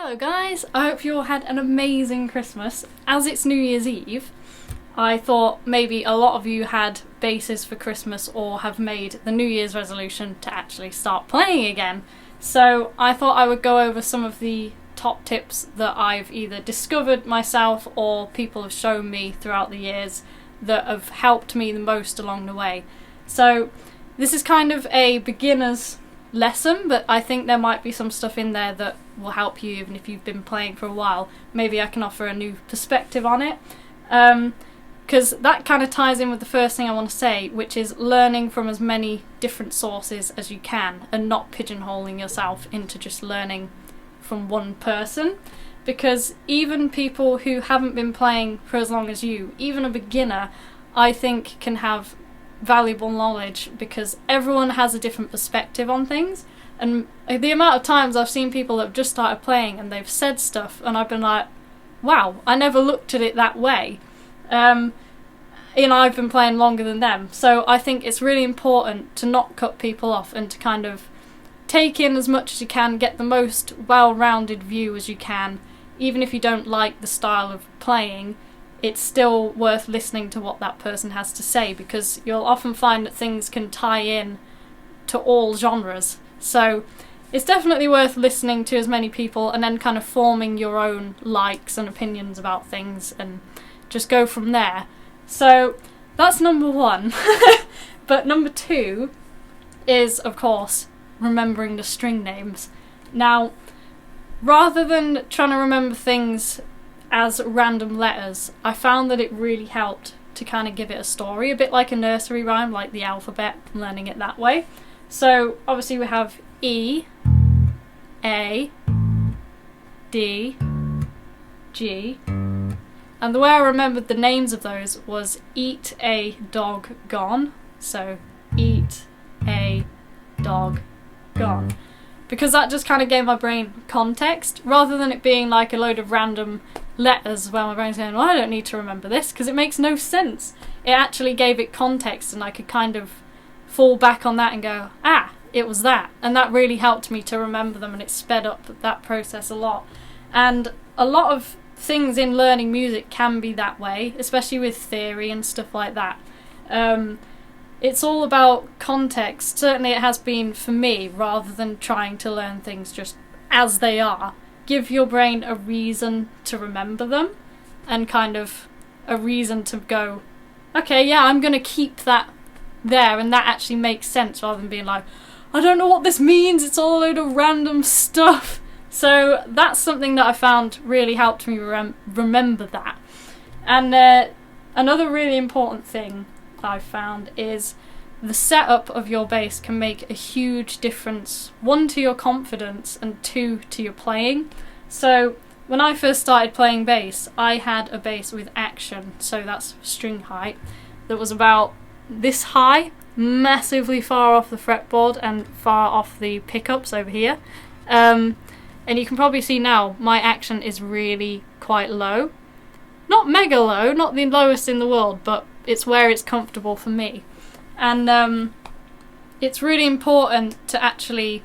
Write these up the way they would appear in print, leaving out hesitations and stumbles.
Hello guys, I hope you all had an amazing Christmas. As it's New Year's Eve, I thought maybe a lot of you had basses for Christmas or have made the New Year's resolution to actually start playing again. So I thought I would go over some of the top tips that I've either discovered myself or people have shown me throughout the years that have helped me the most along the way. So this is kind of a beginner's lesson, but I think there might be some stuff in there that will help you even if you've been playing for a while. Maybe I can offer a new perspective on it, because that kind of ties in with the first thing I want to say, which is learning from as many different sources as you can and not pigeonholing yourself into just learning from one person, because even people who haven't been playing for as long as you, even a beginner, I think can have valuable knowledge because everyone has a different perspective on things. And the amount of times I've seen people that have just started playing and they've said stuff and I've been like, wow, I never looked at it that way. I've been playing longer than them. So I think it's really important to not cut people off and to kind of take in as much as you can, get the most well-rounded view as you can. Even if you don't like the style of playing, it's still worth listening to what that person has to say, because you'll often find that things can tie in to all genres. So it's definitely worth listening to as many people and then kind of forming your own likes and opinions about things and just go from there. So that's number one. But number two is, of course, remembering the string names. Now, rather than trying to remember things as random letters, I found that it really helped to kind of give it a story, a bit like a nursery rhyme, like the alphabet, learning it that way. So obviously we have E, A, D, G, and the way I remembered the names of those was eat a dog gone, so eat a dog gone, because that just kind of gave my brain context, rather than it being like a load of random letters where my brain's going, well, I don't need to remember this because it makes no sense. It actually gave it context and I could kind of fall back on that and go, it was that. And that really helped me to remember them, and it sped up that process a lot. And a lot of things in learning music can be that way, especially with theory and stuff like that. It's all about context. Certainly it has been for me, rather than trying to learn things just as they are. Give your brain a reason to remember them and kind of a reason to go, okay, yeah, I'm going to keep that there, and that actually makes sense, rather than being like, I don't know what this means, it's all a load of random stuff. So that's something that I found really helped me remember that. And another really important thing I've found is the setup of your bass can make a huge difference, one, to your confidence, and two, to your playing. So when I first started playing bass, I had a bass with action, so that's string height, that was about this high, massively far off the fretboard and far off the pickups over here. And you can probably see now my action is really quite low. Not mega low, not the lowest in the world, but it's where it's comfortable for me. And it's really important to actually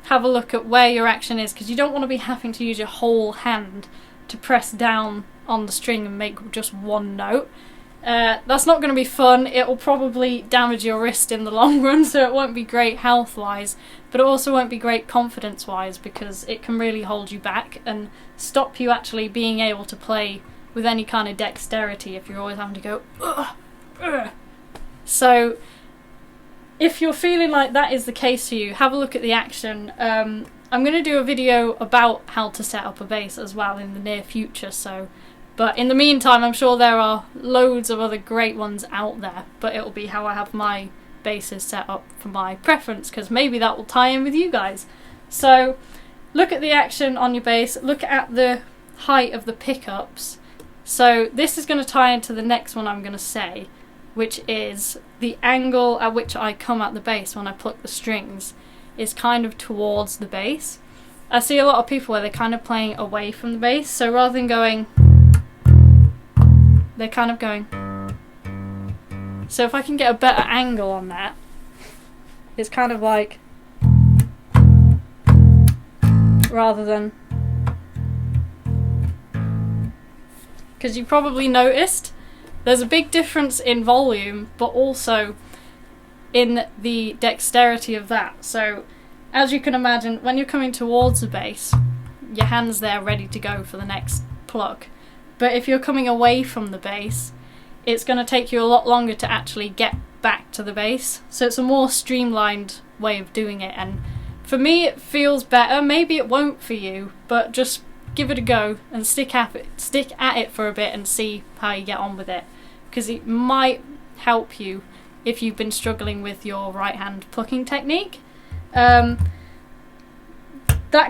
have a look at where your action is, because you don't want to be having to use your whole hand to press down on the string and make just one note. That's not going to be fun. It will probably damage your wrist in the long run, so it won't be great health-wise, but it also won't be great confidence-wise, because it can really hold you back and stop you actually being able to play with any kind of dexterity if you're always having to go, ugh, ugh. So if you're feeling like that is the case for you, have a look at the action. I'm going to do a video about how to set up a bass as well in the near future, but in the meantime I'm sure there are loads of other great ones out there, but it'll be how I have my basses set up for my preference, because maybe that will tie in with you guys. So look at the action on your bass, look at the height of the pickups. So this is going to tie into the next one I'm going to say, which is the angle at which I come at the bass when I pluck the strings is kind of towards the bass. I see a lot of people where they're kind of playing away from the bass, so rather than going, they're kind of going. So if I can get a better angle on that, it's kind of like, rather than because you probably noticed there's a big difference in volume, but also in the dexterity of that. So as you can imagine, when you're coming towards the bass, your hand's there ready to go for the next pluck. But if you're coming away from the bass, it's going to take you a lot longer to actually get back to the bass. So it's a more streamlined way of doing it, and for me it feels better. Maybe it won't for you, but just give it a go and stick at it for a bit and see how you get on with it, because it might help you if you've been struggling with your right hand plucking technique. That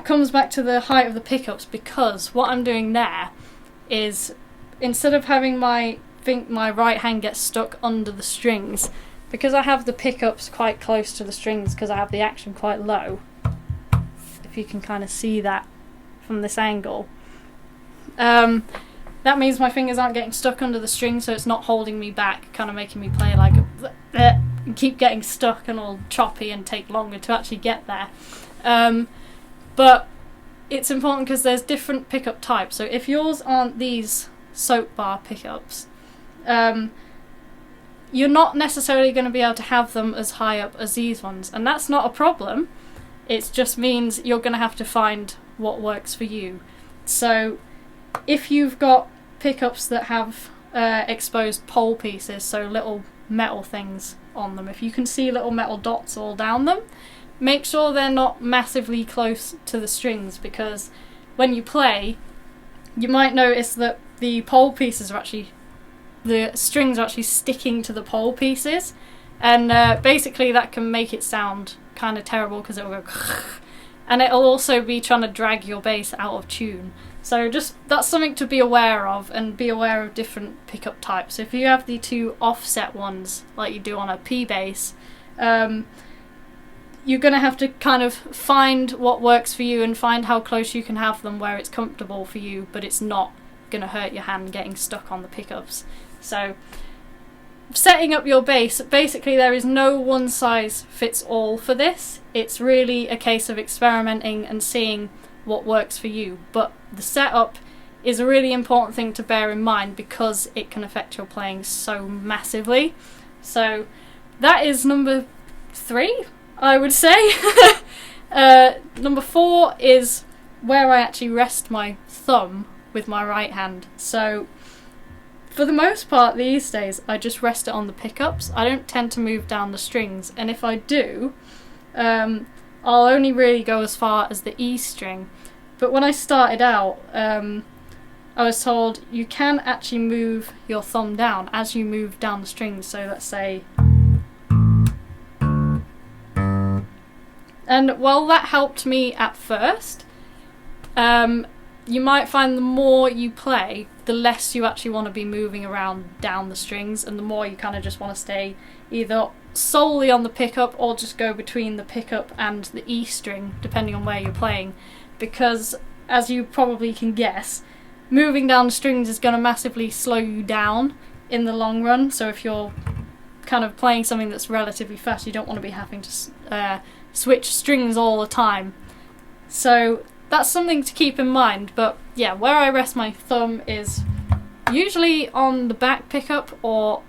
comes back to the height of the pickups, because what I'm doing there is, instead of having my right hand get stuck under the strings, because I have the pickups quite close to the strings because I have the action quite low, if you can kind of see that from this angle, that means my fingers aren't getting stuck under the string, so it's not holding me back, kind of making me play like and keep getting stuck and all choppy and take longer to actually get there. But it's important because there's different pickup types. So if yours aren't these soap bar pickups, you're not necessarily going to be able to have them as high up as these ones, and that's not a problem. It just means you're going to have to find what works for you. So if you've got pickups that have exposed pole pieces, so little metal things on them, if you can see little metal dots all down them, make sure they're not massively close to the strings, because when you play you might notice that the pole pieces are actually, the strings are actually sticking to the pole pieces, and basically that can make it sound kind of terrible because it'll go and it'll also be trying to drag your bass out of tune. So just, that's something to be aware of, and be aware of different pickup types. If you have the two offset ones like you do on a P bass, you're going to have to kind of find what works for you and find how close you can have them where it's comfortable for you, but it's not going to hurt your hand getting stuck on the pickups. So setting up your bass, basically there is no one size fits all for this. It's really a case of experimenting and seeing what works for you, but the setup is a really important thing to bear in mind because it can affect your playing so massively. So that is number 3, I would say. Number 4 is where I actually rest my thumb with my right hand. So for the most part these days I just rest it on the pickups. I don't tend to move down the strings, and if I do, I'll only really go as far as the E string. But when I started out, I was told you can actually move your thumb down as you move down the strings. So let's say, and while that helped me at first, you might find the more you play, the less you actually want to be moving around down the strings, and the more you kind of just want to stay either solely on the pickup or just go between the pickup and the E string, depending on where you're playing. Because, as you probably can guess, moving down the strings is going to massively slow you down in the long run. So if you're kind of playing something that's relatively fast, you don't want to be having to switch strings all the time. So that's something to keep in mind. But yeah, where I rest my thumb is usually on the back pickup, or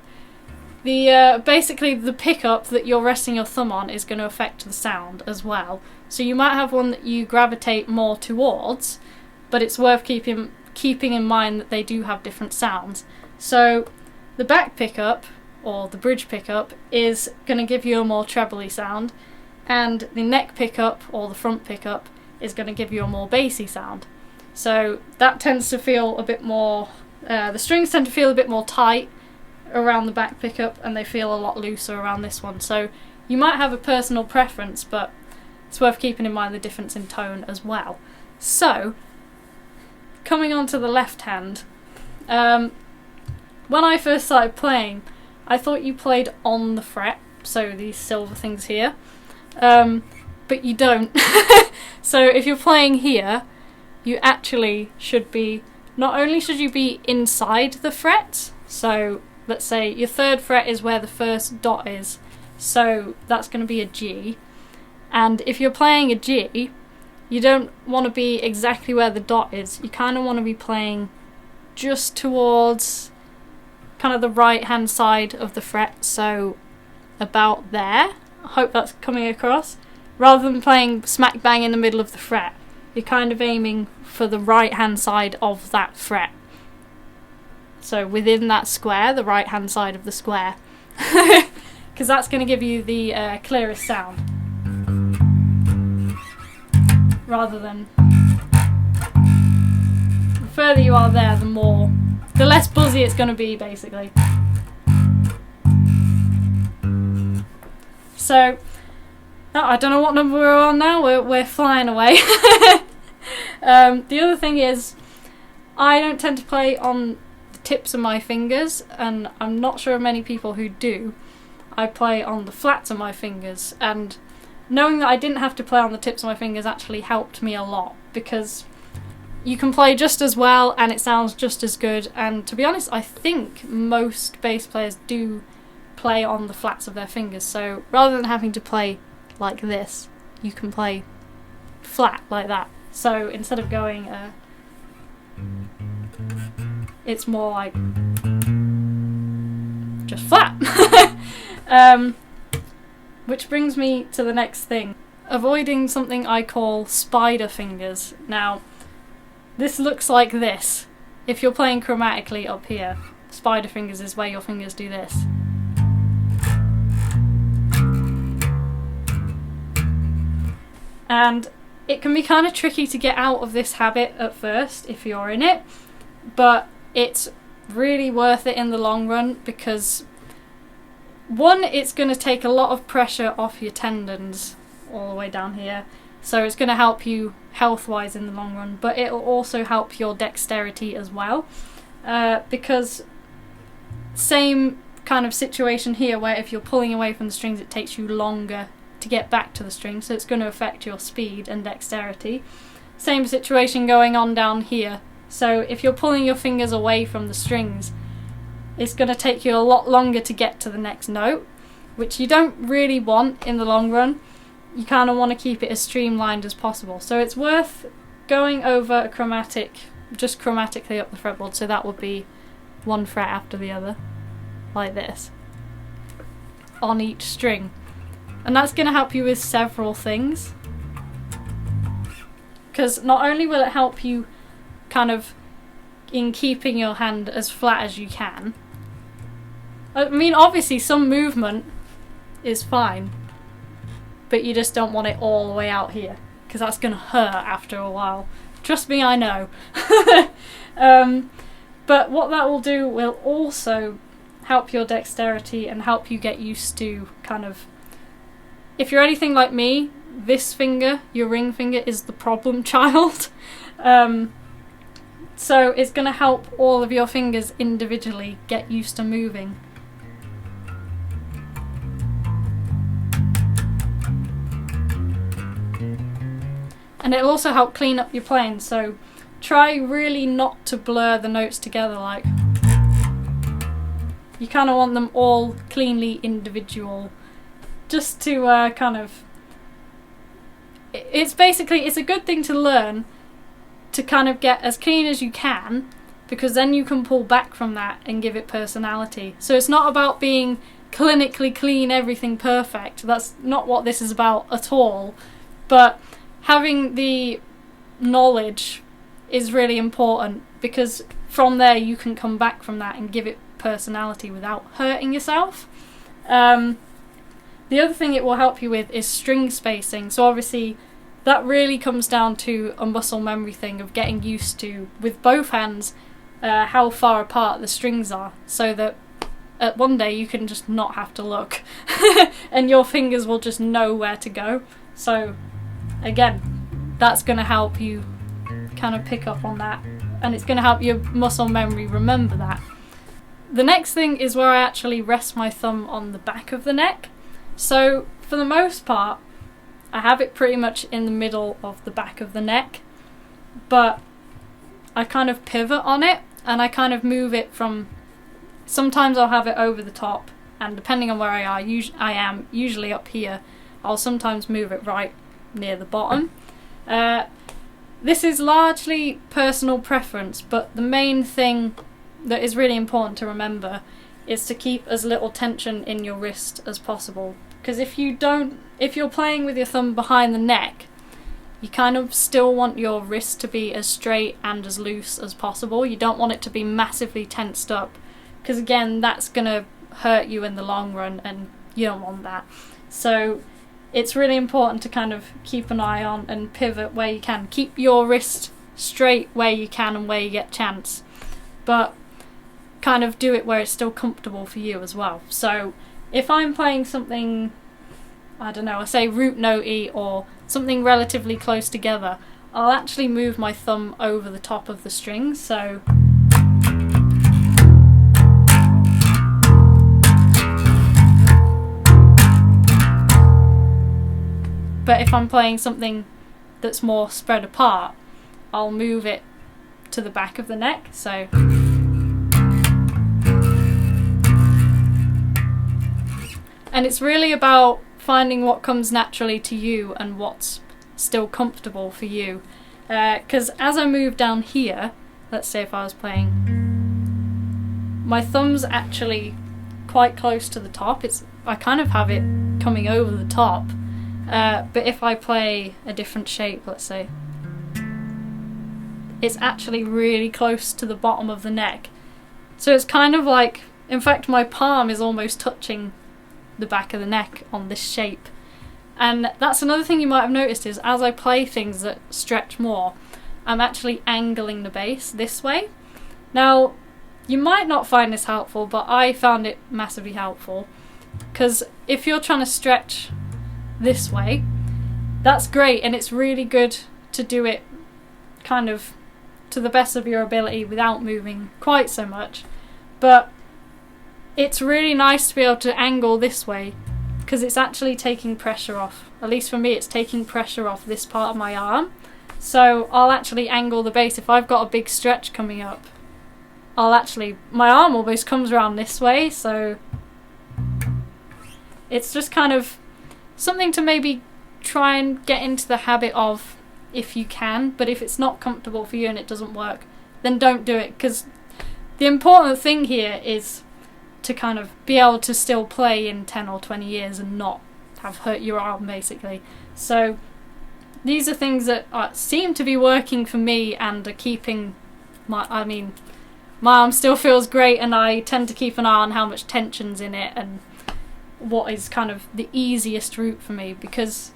the basically the pickup that you're resting your thumb on is going to affect the sound as well. So you might have one that you gravitate more towards, but it's worth keeping in mind that they do have different sounds. So the back pickup, or the bridge pickup, is going to give you a more trebly sound, and the neck pickup, or the front pickup, is going to give you a more bassy sound. So that tends to feel a bit more, the strings tend to feel a bit more tight around the back pickup, and they feel a lot looser around this one. So you might have a personal preference, but it's worth keeping in mind the difference in tone as well. So, coming on to the left hand, when I first started playing, I thought you played on the fret, so these silver things here, but you don't. So if you're playing here, you actually should be, not only should you be inside the fret, so let's say your 3rd fret is where the first dot is, so that's going to be a G. And if you're playing a G, you don't want to be exactly where the dot is. You kind of want to be playing just towards kind of the right hand side of the fret, so about there. I hope that's coming across. Rather than playing smack bang in the middle of the fret, you're kind of aiming for the right hand side of that fret. So within that square, the right hand side of the square. Because that's going to give you the clearest sound. Rather than... the further you are there, the less buzzy it's going to be, basically. So, I don't know what number we're on now, we're flying away. The other thing is, I don't tend to play on the tips of my fingers, and I'm not sure of many people who do. I play on the flats of my fingers, and knowing that I didn't have to play on the tips of my fingers actually helped me a lot, because you can play just as well and it sounds just as good, and to be honest, I think most bass players do play on the flats of their fingers, so rather than having to play like this, you can play flat like that. So instead of going it's more like just flat. Which brings me to the next thing, avoiding something I call spider fingers. Now this looks like this. If you're playing chromatically up here, spider fingers is where your fingers do this. And it can be kind of tricky to get out of this habit at first if you're in it, but it's really worth it in the long run, because one, it's going to take a lot of pressure off your tendons all the way down here, so it's going to help you health-wise in the long run, but it'll also help your dexterity as well, because same kind of situation here where if you're pulling away from the strings it takes you longer to get back to the string, so it's going to affect your speed and dexterity. Same situation going on down here, so if you're pulling your fingers away from the strings it's going to take you a lot longer to get to the next note, which you don't really want in the long run. You kind of want to keep it as streamlined as possible, so it's worth going over a chromatic, just chromatically up the fretboard, so that would be one fret after the other, like this, on each string. And that's going to help you with several things, because not only will it help you kind of in keeping your hand as flat as you can, I mean obviously some movement is fine, but you just don't want it all the way out here, because that's going to hurt after a while. Trust me, I know. But what that will do will also help your dexterity and help you get used to kind of, if you're anything like me, this finger, your ring finger, is the problem child. So it's going to help all of your fingers individually get used to moving. And it'll also help clean up your playing, so try really not to blur the notes together. Like, you kind of want them all cleanly individual, just to kind of, it's basically, it's a good thing to learn to kind of get as clean as you can, because then you can pull back from that and give it personality. So it's not about being clinically clean, everything perfect. That's not what this is about at all. But having the knowledge is really important, because from there you can come back from that and give it personality without hurting yourself. The other thing it will help you with is string spacing. So obviously that really comes down to a muscle memory thing of getting used to, with both hands, how far apart the strings are, so that at one day you can just not have to look and your fingers will just know where to go. So again, that's going to help you kind of pick up on that, and it's going to help your muscle memory remember that. The next thing is where I actually rest my thumb on the back of the neck. So for the most part I have it pretty much in the middle of the back of the neck, but I kind of pivot on it and I kind of move it from, sometimes I'll have it over the top, and depending on where I am, usually up here, I'll sometimes move it right near the bottom. this is largely personal preference, but the main thing that is really important to remember is to keep as little tension in your wrist as possible. Because if you're playing with your thumb behind the neck, you kind of still want your wrist to be as straight and as loose as possible. You don't want it to be massively tensed up, because again, that's going to hurt you in the long run, and you don't want that. So it's really important to kind of keep an eye on and pivot where you can. Keep your wrist straight where you can and where you get chance, but kind of do it where it's still comfortable for you as well. So if I'm playing something, I don't know, I say root note-y or something relatively close together, I'll actually move my thumb over the top of the strings. So but if I'm playing something that's more spread apart, I'll move it to the back of the neck. So and it's really about finding what comes naturally to you and what's still comfortable for you. Because as I move down here, let's say if I was playing, my thumb's actually quite close to the top. I kind of have it coming over the top. But if I play a different shape, let's say, it's actually really close to the bottom of the neck. So it's kind of like, in fact, my palm is almost touching the back of the neck on this shape. And that's another thing you might have noticed, is as I play things that stretch more, I'm actually angling the bass this way. Now, you might not find this helpful, but I found it massively helpful, because if you're trying to stretch this way, that's great, and it's really good to do it kind of to the best of your ability without moving quite so much. But it's really nice to be able to angle this way, because it's actually taking pressure off. At least for me, it's taking pressure off this part of my arm. So I'll actually angle the bass. If I've got a big stretch coming up, my arm almost comes around this way. So it's just kind of something to maybe try and get into the habit of if you can. But if it's not comfortable for you and it doesn't work, then don't do it, because the important thing here is to kind of be able to still play in 10 or 20 years and not have hurt your arm, basically. So these are things that seem to be working for me and are keeping my arm still feels great, and I tend to keep an eye on how much tension's in it and what is kind of the easiest route for me, because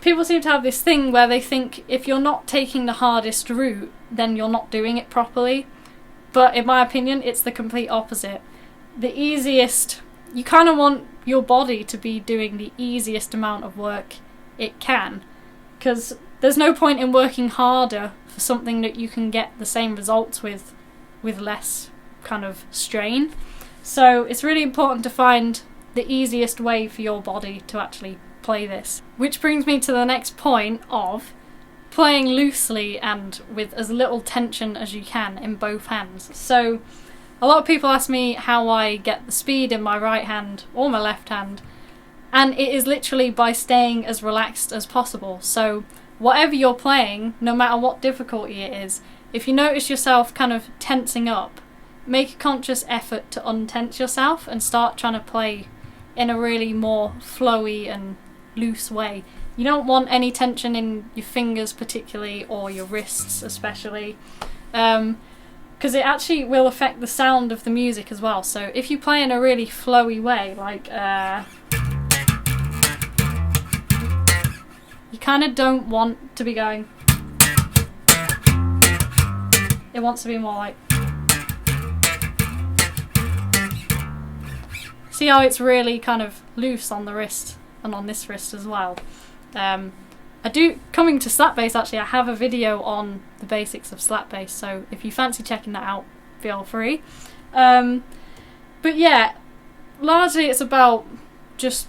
people seem to have this thing where they think if you're not taking the hardest route, then you're not doing it properly. But in my opinion, it's the complete opposite. The easiest, you kind of want your body to be doing the easiest amount of work it can, because there's no point in working harder for something that you can get the same results with less kind of strain. So it's really important to find the easiest way for your body to actually play this. Which brings me to the next point of playing loosely and with as little tension as you can in both hands. So a lot of people ask me how I get the speed in my right hand or my left hand, and it is literally by staying as relaxed as possible. So whatever you're playing, no matter what difficulty it is, if you notice yourself kind of tensing up, make a conscious effort to untense yourself and start trying to play in a really more flowy and loose way. You don't want any tension in your fingers particularly, or your wrists especially, because it actually will affect the sound of the music as well. So if you play in a really flowy way, like you kind of don't want to be going, it wants to be more like, see how it's really kind of loose on the wrist and on this wrist as well. Coming to slap bass, actually I have a video on the basics of slap bass, so if you fancy checking that out, feel free. But yeah, largely it's about just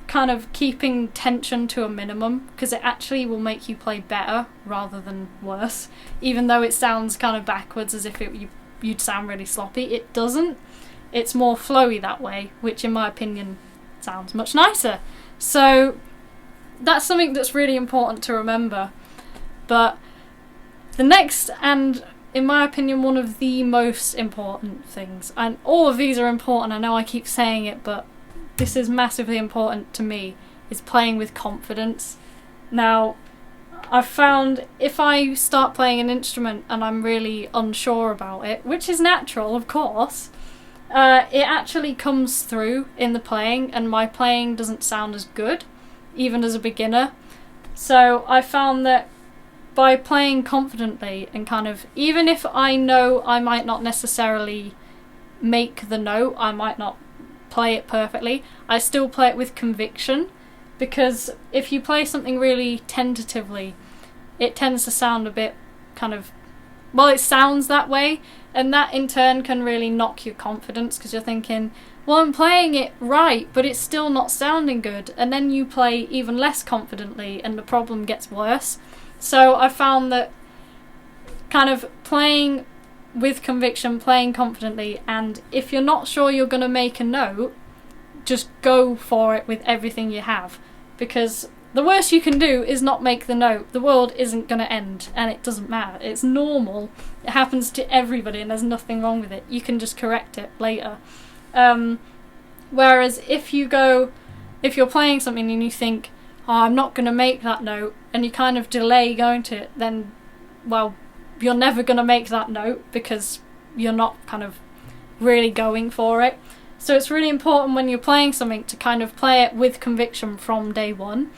kind of keeping tension to a minimum, because it actually will make you play better rather than worse. Even though it sounds kind of backwards, as if you'd sound really sloppy, it doesn't. It's more flowy that way, which in my opinion sounds much nicer. So that's something that's really important to remember. But The next, and in my opinion one of the most important things, and all of these are important, I know I keep saying it, but this is massively important to me, is playing with confidence. Now, I've found if I start playing an instrument and I'm really unsure about it, which is natural, of course, it actually comes through in the playing, and my playing doesn't sound as good, even as a beginner. So I found that by playing confidently and kind of, even if I know I might not necessarily make the note, I might not play it perfectly, I still play it with conviction, because if you play something really tentatively, it tends to sound a bit kind of, well, it sounds that way, and that in turn can really knock your confidence, because you're thinking, well, I'm playing it right, but it's still not sounding good, and then you play even less confidently and the problem gets worse. So I found that kind of playing with conviction, playing confidently, and if you're not sure you're going to make a note, just go for it with everything you have, because the worst you can do is not make the note. The world isn't going to end, and it doesn't matter. It's normal. It happens to everybody, and there's nothing wrong with it. You can just correct it later. Whereas if you're playing something and you think, oh, I'm not going to make that note, and you kind of delay going to it, then, well, you're never going to make that note because you're not kind of really going for it. So it's really important when you're playing something to kind of play it with conviction from day one.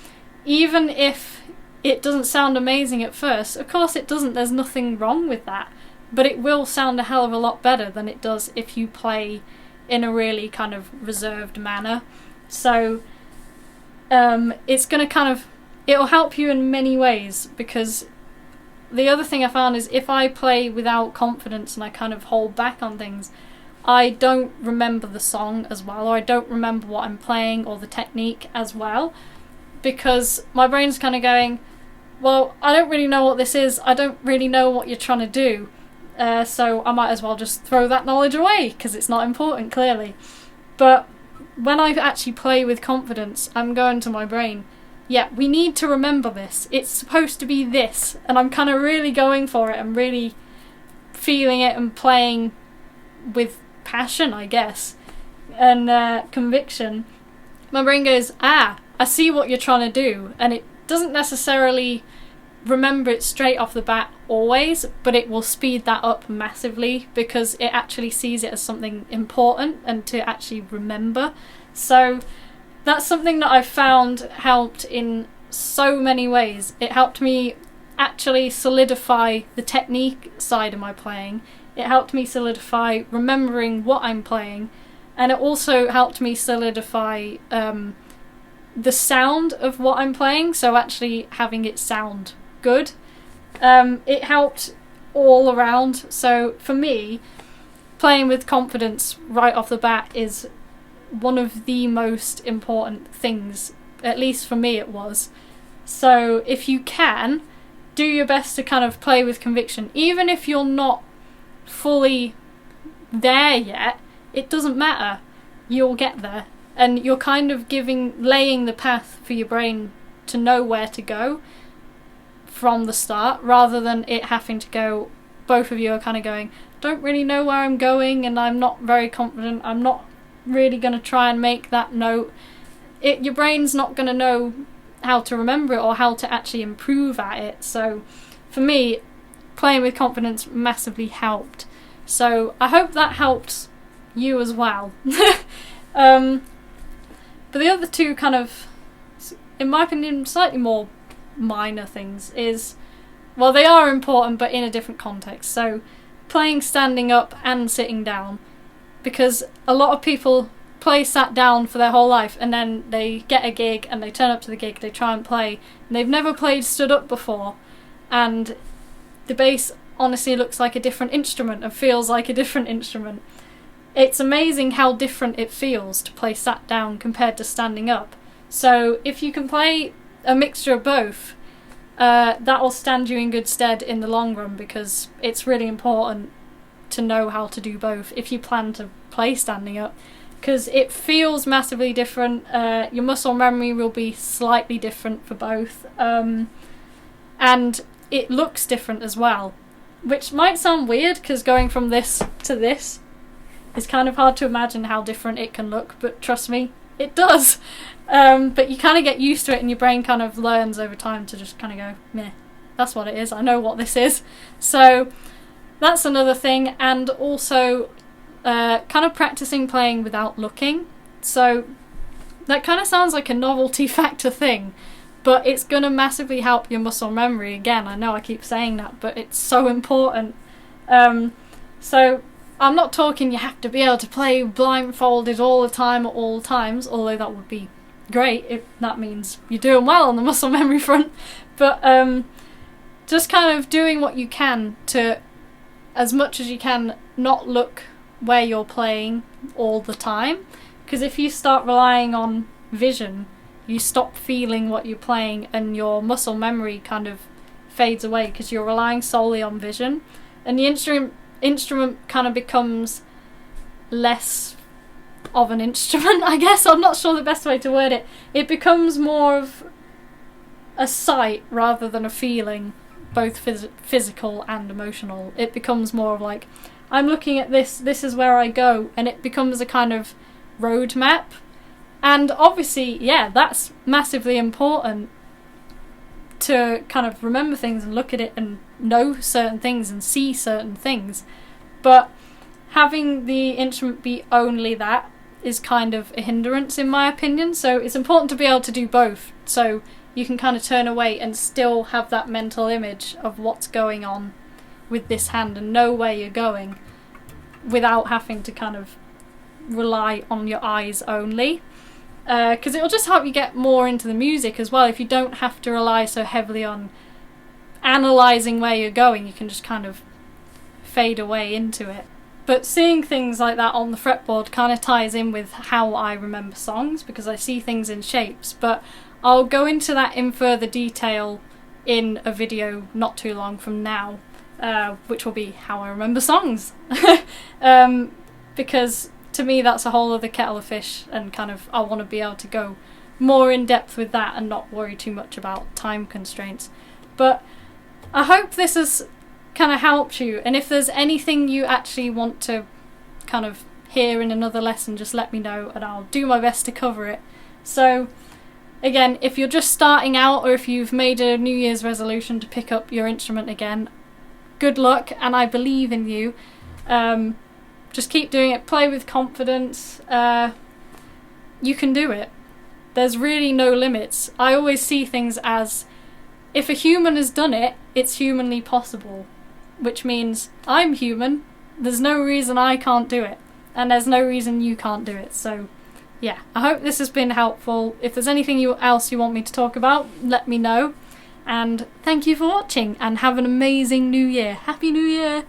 Even if it doesn't sound amazing at first, of course it doesn't, there's nothing wrong with that, but it will sound a hell of a lot better than it does if you play in a really kind of reserved manner. So it's going to kind of, it'll help you in many ways, because the other thing I found is if I play without confidence and I kind of hold back on things, I don't remember the song as well, or I don't remember what I'm playing or the technique as well, because my brain's kind of going, well, I don't really know what this is, I don't really know what you're trying to do, so I might as well just throw that knowledge away because it's not important, clearly. But when I actually play with confidence, I'm going to my brain, yeah, we need to remember this, it's supposed to be this, and I'm kind of really going for it and really feeling it and playing with passion, I guess, and conviction. My brain goes, I see what you're trying to do, and it doesn't necessarily remember it straight off the bat always, but it will speed that up massively because it actually sees it as something important and to actually remember. So that's something that I've found helped in so many ways. It helped me actually solidify the technique side of my playing. It helped me solidify remembering what I'm playing, and it also helped me solidify the sound of what I'm playing, so actually having it sound good. It helped all around, so for me, playing with confidence right off the bat is one of the most important things, at least for me it was. So if you can, do your best to kind of play with conviction, even if you're not fully there yet, it doesn't matter, you'll get there, and you're kind of laying the path for your brain to know where to go from the start, rather than it having to go, both of you are kind of going, don't really know where I'm going and I'm not very confident, I'm not really going to try and make that note. Your brain's not going to know how to remember it or how to actually improve at it. So for me, playing with confidence massively helped. So I hope that helped you as well. But the other two kind of, in my opinion, slightly more minor things is, well, they are important but in a different context. So playing standing up and sitting down, because a lot of people play sat down for their whole life and then they get a gig and they turn up to the gig, they try and play, and they've never played stood up before, and the bass honestly looks like a different instrument and feels like a different instrument. It's amazing how different it feels to play sat down compared to standing up. So if you can play a mixture of both, that will stand you in good stead in the long run, because it's really important to know how to do both if you plan to play standing up, because it feels massively different. Your muscle memory will be slightly different for both, and it looks different as well, which might sound weird because going from this to this is kind of hard to imagine how different it can look, but trust me, it does. But you kind of get used to it and your brain kind of learns over time to just kind of go, meh, that's what it is, I know what this is. So that's another thing, and also kind of practicing playing without looking. So that kind of sounds like a novelty factor thing, but it's going to massively help your muscle memory. Again, I know I keep saying that, but it's so important. So I'm not talking you have to be able to play blindfolded all the time at all times, although that would be great if that means you're doing well on the muscle memory front. But just kind of doing what you can to, as much as you can, not look where you're playing all the time. Because if you start relying on vision, you stop feeling what you're playing and your muscle memory kind of fades away because you're relying solely on vision. And the instrument kind of becomes less of an instrument, I guess. I'm not sure the best way to word it. It becomes more of a sight rather than a feeling, both physical and emotional. It becomes more of like, I'm looking at this is where I go, and it becomes a kind of roadmap. And obviously, yeah, that's massively important to kind of remember things and look at it and know certain things and see certain things. But having the instrument be only that is kind of a hindrance in my opinion. So it's important to be able to do both, so you can kind of turn away and still have that mental image of what's going on with this hand and know where you're going without having to kind of rely on your eyes only. Because it'll just help you get more into the music as well. If you don't have to rely so heavily on analysing where you're going, you can just kind of fade away into it. But seeing things like that on the fretboard kind of ties in with how I remember songs, because I see things in shapes. But I'll go into that in further detail in a video not too long from now, which will be how I remember songs. Because to me that's a whole other kettle of fish, and kind of I want to be able to go more in depth with that and not worry too much about time constraints. But I hope this has kind of helped you, and if there's anything you actually want to kind of hear in another lesson, just let me know and I'll do my best to cover it. So again, if you're just starting out, or if you've made a New Year's resolution to pick up your instrument again, good luck, and I believe in you. Just keep doing it, play with confidence. You can do it. There's really no limits. I always see things as, if a human has done it, it's humanly possible. Which means I'm human, there's no reason I can't do it. And there's no reason you can't do it. So yeah, I hope this has been helpful. If there's anything else you want me to talk about, let me know. And thank you for watching, and have an amazing New Year. Happy New Year!